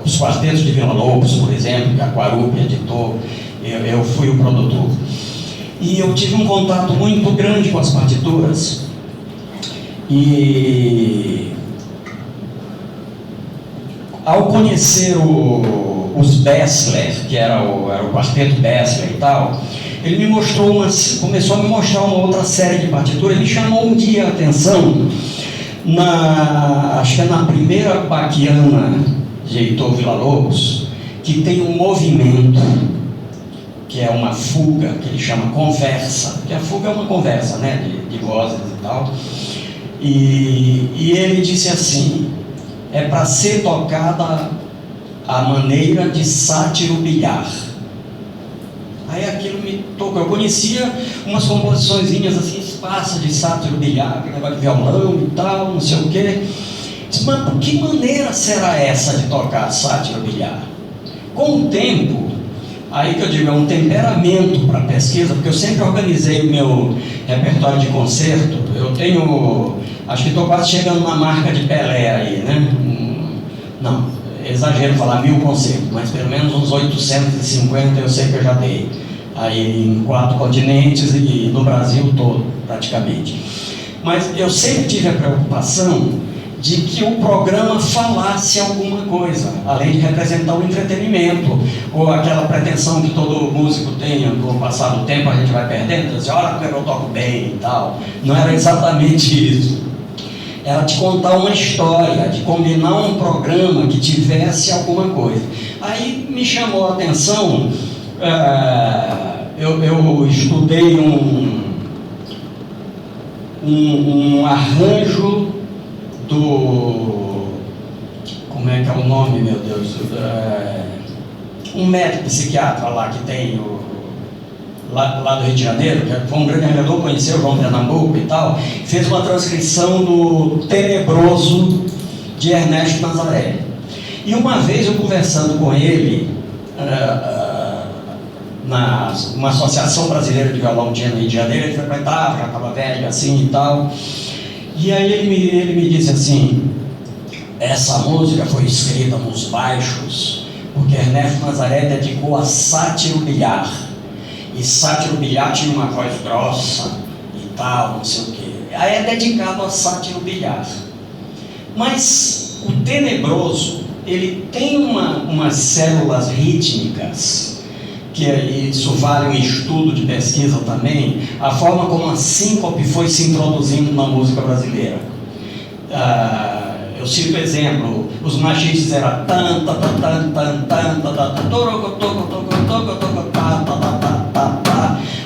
os quartetos de Villa-Lobos, por exemplo, que a Quarupi editou, eu fui o produtor. E eu tive um contato muito grande com as partituras. E ao conhecer os Bessler, que era o quarteto Bessler e tal, ele me mostrou começou a me mostrar uma outra série de partituras. Ele chamou um dia a atenção, acho que é na primeira baquiana de Heitor Villa-Lobos, que tem um movimento, que é uma fuga, que ele chama conversa, que a fuga é uma conversa, né, de vozes e tal. E ele disse assim: é para ser tocada a maneira de Sátiro Bilhar. Aí aquilo me tocou. Eu conhecia umas composiçõezinhas assim, esparsas de Sátiro Bilhar, que negócio de violão e tal, não sei o quê. Disse, mas por que maneira será essa de tocar Sátiro Bilhar? Com o tempo, aí que eu digo, é um temperamento para a pesquisa, porque eu sempre organizei o meu repertório de concerto. Eu tenho, acho que estou quase chegando na marca de Pelé aí, né? Não, exagero falar 1000 concertos, mas pelo menos uns 850 eu sei que eu já dei. Aí em 4 continentes e no Brasil todo, praticamente. Mas eu sempre tive a preocupação de que o programa falasse alguma coisa, além de representar o entretenimento, ou aquela pretensão que todo músico tem, com o passar do tempo a gente vai perdendo, dizer, olha como eu toco bem e tal. Não era exatamente isso. Era de contar uma história, de combinar um programa que tivesse alguma coisa. Aí me chamou a atenção, eu estudei um arranjo como é que é o nome, meu Deus? Um médico psiquiatra lá que tem lá do Rio de Janeiro, que foi um grande arranjador, conheceu o João Pernambuco e tal, fez uma transcrição do Tenebroso de Ernesto Nazaré. E uma vez eu conversando com ele numa Associação Brasileira de Violão no Rio de Janeiro, ele frequentava, já estava velho assim e tal. E aí ele me disse assim: essa música foi escrita nos baixos porque Ernesto Nazaré dedicou a Sátiro Bilhar. E Sátiro Bilhar tinha uma voz grossa e tal, não sei o quê. Aí é dedicado a Sátiro Bilhar. Mas o Tenebroso, ele tem umas células rítmicas, que isso vale um estudo de pesquisa também, a forma como a síncope foi se introduzindo na música brasileira. Eu cito o exemplo, os machistas eram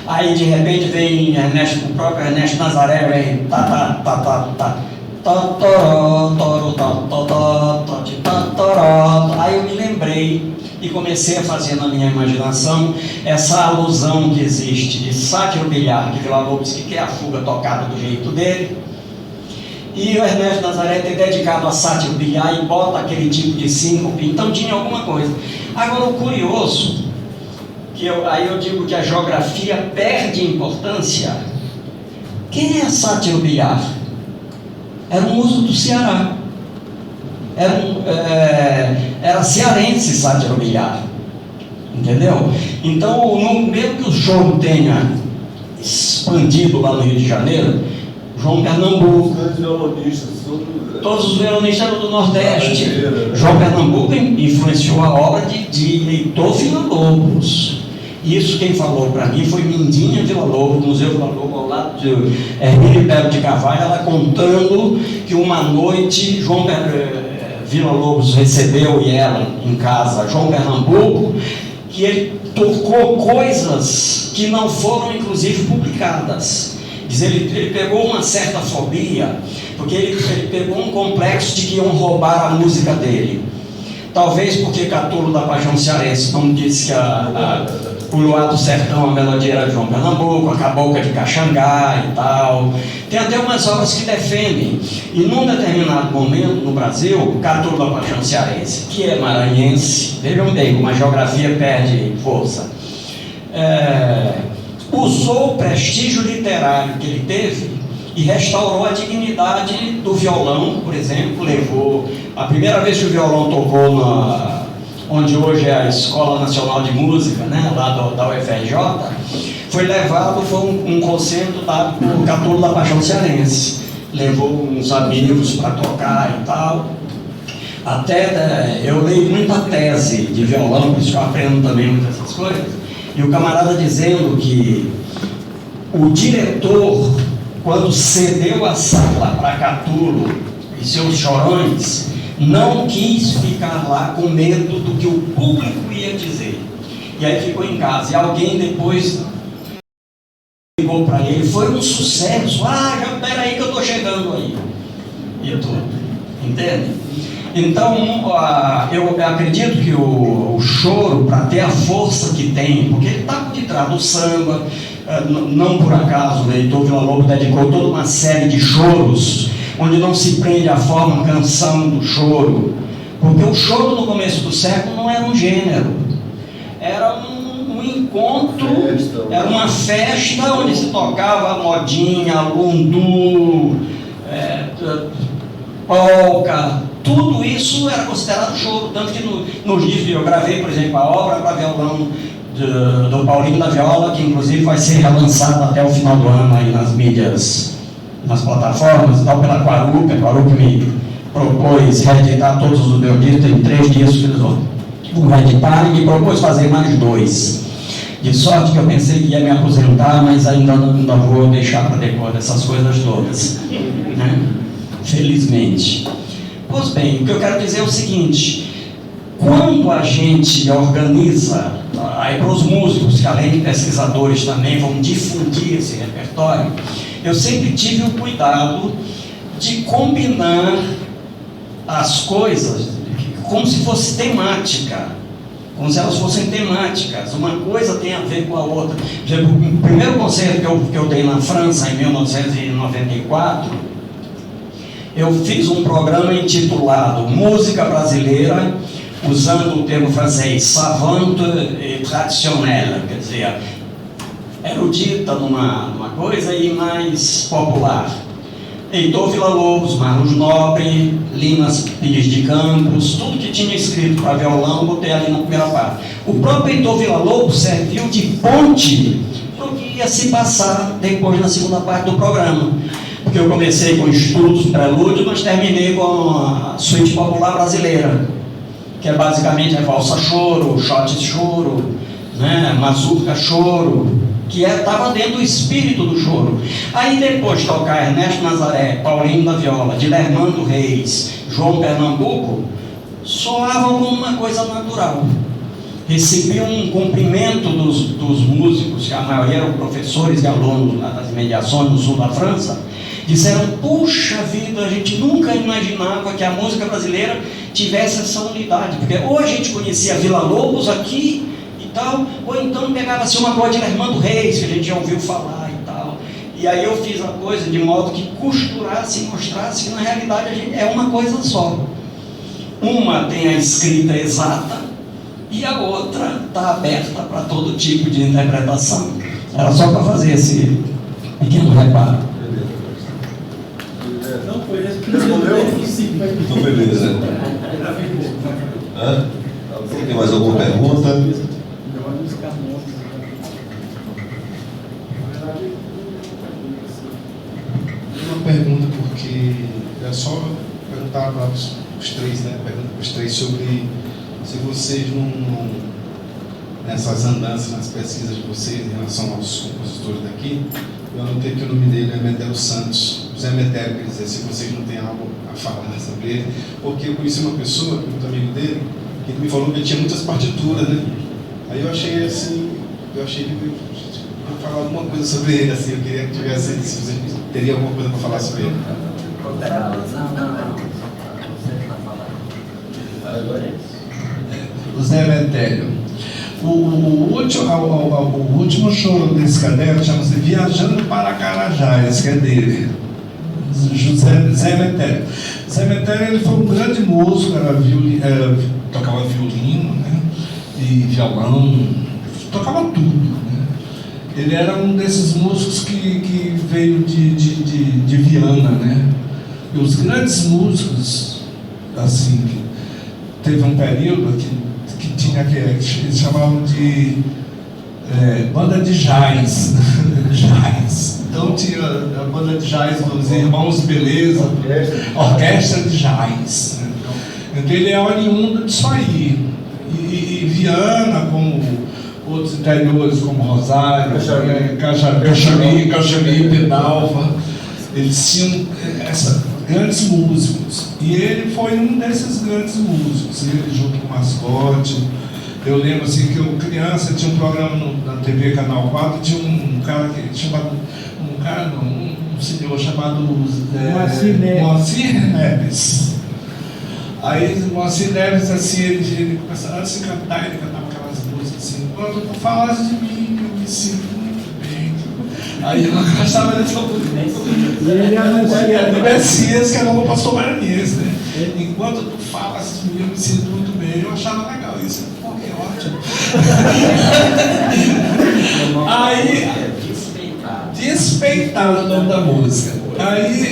aí de repente vem o próprio Ernesto Nazaré, vem aí eu me lembro lembrei e comecei a fazer na minha imaginação essa alusão que existe de Sátiro Bilhar, de Villa-Lobos, que quer a fuga tocada do jeito dele, e o Ernesto Nazaré ter dedicado a Sátiro Bilhar e bota aquele tipo de síncope, então tinha alguma coisa. Agora, o curioso, aí eu digo que a geografia perde importância. Quem é Sátiro Bilhar? Era um músico do Ceará. Era cearense Sátiro Bilhar. Entendeu? Então, mesmo que o show tenha expandido lá no Rio de Janeiro, João Pernambuco, todos os violonistas eram do Nordeste. João Pernambuco influenciou a obra de Heitor Villa-Lobos. Isso quem falou para mim foi Mindinha Villa-Lobos, Museu Villa-Lobos, ao lado de Hermílio Belo de Carvalho, ela contando que uma noite João Villa-Lobos recebeu e ela em casa, João Pernambuco, que ele tocou coisas que não foram inclusive publicadas. Diz ele pegou uma certa fobia, porque ele pegou um complexo de que iam roubar a música dele. Talvez porque Catulo da Paixão Cearense não disse que o Luar do Sertão, a melodia era de João Pernambuco, a Cabocla de Caxangá e tal. Tem até umas obras que defendem. E num determinado momento no Brasil, Catulo da Paixão Cearense, que é maranhense, vejam bem como a geografia perde força, usou o prestígio literário que ele teve e restaurou a dignidade do violão, por exemplo. Levou a primeira vez que o violão tocou onde hoje é a Escola Nacional de Música, né, lá da UFRJ, foi um concerto dado por Catulo da Paixão Cearense. Levou uns amigos para tocar e tal. Até eu leio muita tese de violão, por isso que eu aprendo também muitas dessas coisas. E o camarada dizendo que o diretor, quando cedeu a sala para Catulo e seus chorões, não quis ficar lá com medo do que o público ia dizer. E aí ficou em casa. E alguém depois ligou para ele, foi um sucesso. Já peraí que eu estou chegando aí. E tudo. Entende? Então, eu acredito que o choro, para ter a força que tem, porque ele está por detrás do samba, não por acaso, o Heitor Villa-Lobos dedicou toda uma série de choros, onde não se prende a forma canção do choro, porque o choro no começo do século não era um gênero, era um encontro, era uma festa onde se tocava modinha, lundu, polca, tudo isso era considerado choro, tanto que nos livros eu gravei, por exemplo, a obra para violão do Paulinho da Viola, que inclusive vai ser relançado até o final do ano aí nas mídias, nas plataformas, tal, pela Quaruca. A Quaruca me propôs reeditar todos os meus discos, tem 3 discos que eles vão reeditar, e me propôs fazer mais 2. De sorte que eu pensei que ia me aposentar, mas ainda vou deixar para depois dessas coisas todas, né? Felizmente. Pois bem, o que eu quero dizer é o seguinte: quando a gente organiza, aí para os músicos, que além de pesquisadores também vão difundir esse repertório, eu sempre tive o cuidado de combinar as coisas como se fosse temática, como se elas fossem temáticas. Uma coisa tem a ver com a outra. Por exemplo, o primeiro concerto que eu dei na França, em 1994, eu fiz um programa intitulado Música Brasileira, usando o termo francês savante et traditionnelle, quer dizer, erudita numa coisa e mais popular. Heitor Villa-Lobos, Marlos Nobre, Linas Pires de Campos, tudo que tinha escrito para violão, botei ali na primeira parte. O próprio Heitor Villa-Lobos serviu de ponte para o que ia se passar depois na segunda parte do programa. Porque eu comecei com estudos, prelúdio, mas terminei com a suíte popular brasileira, que é basicamente valsa choro, shot choro, né, mazurca choro, que estava dentro do espírito do choro. Aí depois tocar Ernesto Nazaré, Paulinho da Viola, Dilermando Reis, João Pernambuco, soavam como uma coisa natural. Recebi um cumprimento dos músicos, que a maioria eram professores e alunos das imediações do sul da França, disseram: puxa vida, a gente nunca imaginava que a música brasileira tivesse essa unidade, porque ou a gente conhecia Vila Lobos aqui e tal, ou então pegava-se uma coisa de Irmã do Reis, que a gente já ouviu falar e tal. E aí eu fiz a coisa de modo que costurasse e mostrasse que na realidade a gente é uma coisa só. Uma tem a escrita exata e a outra está aberta para todo tipo de interpretação. Era só para fazer esse pequeno reparo. Não foi Respondeu? Então, beleza. Hã? Tem mais alguma pergunta? Uma pergunta, porque é só perguntar para os três, né? Pergunta para os três sobre se vocês nessas andanças, nas pesquisas de vocês em relação aos compositores daqui, eu anotei que o nome dele é Metério Santos, José Metério, quer dizer, se vocês não têm algo a falar sobre ele, porque eu conheci uma pessoa, muito amigo dele, que me falou que ele tinha muitas partituras, né? Aí eu achei assim, que falar alguma coisa sobre ele, assim, eu queria que tivesse, se você teria alguma coisa para falar sobre ele. O Zé Metério. O último show desse caderno chama-se Viajando para Carajás, que é dele. Zé Metério. Zé Metério, ele foi um grande músico, tocava violino, né? E violão, tocava tudo, né? Ele era um desses músicos que veio de Viana, né? E os grandes músicos, assim, teve um período que tinha que eles chamavam de banda de jazz. Jazz. Então tinha a banda de jazz dos Irmãos Beleza, orquestra de jazz. Então ele é oriundo disso aí. E Viana, como outros interiores, como Rosário, Caxambi, Pedalva, eles tinham grandes músicos. E ele foi um desses grandes músicos. Ele junto com o Mascote. Eu lembro assim que eu, criança, tinha um programa na TV Canal 4, tinha um cara um senhor chamado Moacir Neves. Aí Moacir Neves, assim, ele começava a se cantar, ele cantava aquelas músicas assim: quando tu falas de mim, eu me sinto muito bem. Aí eu gostava dessa música. E ele anuncia do Messias, que era o pastor maranhense, né? Enquanto tu falas de mim, eu me sinto muito bem. Eu achava legal isso. Pô, que ótimo. Aí, Despeitado o nome da música. Aí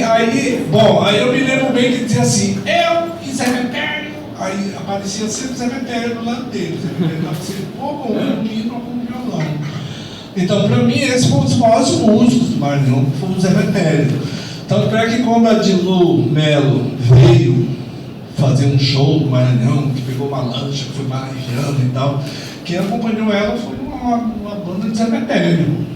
eu me lembro bem que dizia assim: eu e Zé Metério. Aí aparecia sempre Zé Metério do lado dele. Zé Metério estava sempre com um violino ou com um violão. Então, para mim, esse foi um dos maiores músicos do Maranhão, foi o Zé Metério. Tanto é que quando a Dilu Melo veio fazer um show no Maranhão, que pegou uma lancha, que foi maranhando e tal, quem acompanhou ela foi uma banda de Zé Metério.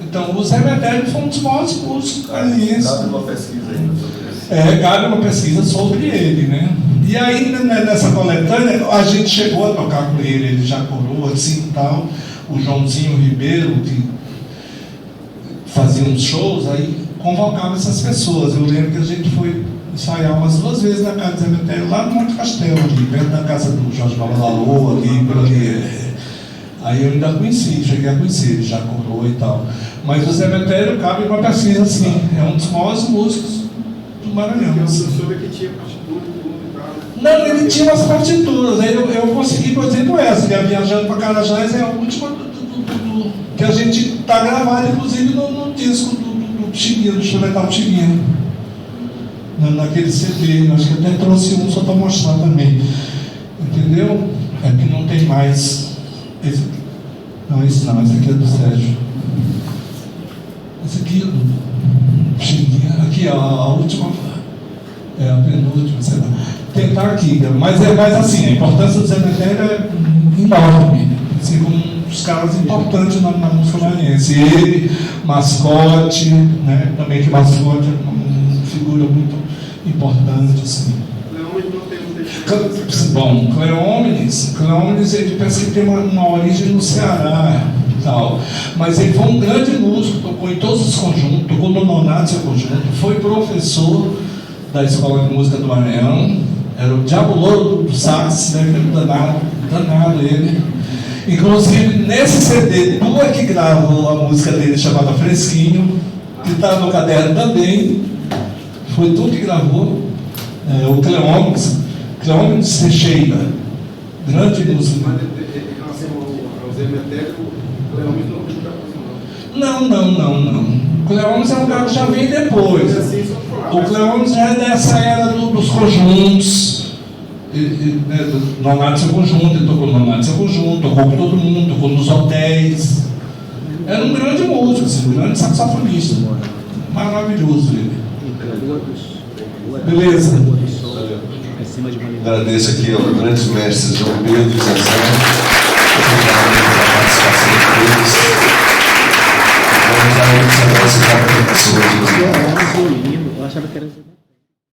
Então, o Zé Metério foi um dos maiores músicos maranhenses. Cabe uma pesquisa ainda sobre isso. Cabe uma pesquisa sobre ele, né? E aí, nessa coletânea, a gente chegou a tocar com ele já coroa, assim e tal. O Joãozinho Ribeiro, que fazia uns shows, aí convocava essas pessoas. Eu lembro que a gente foi ensaiar umas 2 vezes na casa do Zé Metério, lá no Monte Castelo, ali, perto da casa do Jorge Babalô, ali, por ali. Aí eu ainda cheguei a conhecer, ele já coroa e tal. Mas o Zé Metério cabe uma pesquisa assim, é um dos maiores músicos do Maranhão. Que tinha partitura e tudo e tal. Não, ele tinha umas partituras, aí eu consegui, por exemplo, essa, que é Viajando para Carajás, é a última que a gente está gravado, inclusive, no disco do Chiquinho, do instrumental Chiquinho. Naquele CD, acho que até trouxe um só para mostrar também. Entendeu? É que não tem mais. Não, esse não, esse aqui é do Sérgio. Esse aqui é do Chiquinho. Aqui, ó, a última. É a penúltima, sei lá. Tentar aqui, mas assim, a importância do Zé Metério é enorme. Assim, como um dos caras importantes na música maranhense. Ele, Mascote, né? Também que Mascote é uma figura muito importante, assim. Bom, Cleómenes, ele pensa que tem uma origem no Ceará. tal. Mas ele foi um grande músico, tocou em todos os conjuntos, tocou no Nonato seu conjunto, foi professor da Escola de Música do Maranhão, era o Diabo Louro do sax, né, danado ele. Inclusive, nesse CD, tu é que gravou a música dele chamada Fresquinho, que está no caderno também, foi tu que gravou, o Cleómenes Teixeira, grande músico. Mas em relação ao Zé Metério, o Cleómenes não ajuda a Não. O Cleómenes é um cara que já veio depois. O Cleómenes já é dessa era dos conjuntos. Né, do Nonato seu conjunto, ele tocou no Nonato seu conjunto, tocou com todo mundo, tocou nos hotéis. Era um grande músico, assim, um grande saxofonista. Maravilhoso ele. Beleza. Agradeço aqui aos grandes mestres João Pedro e Zezé. Obrigado pela participação de todos. Vamos dar um abraço para a pessoa. Eu achava que era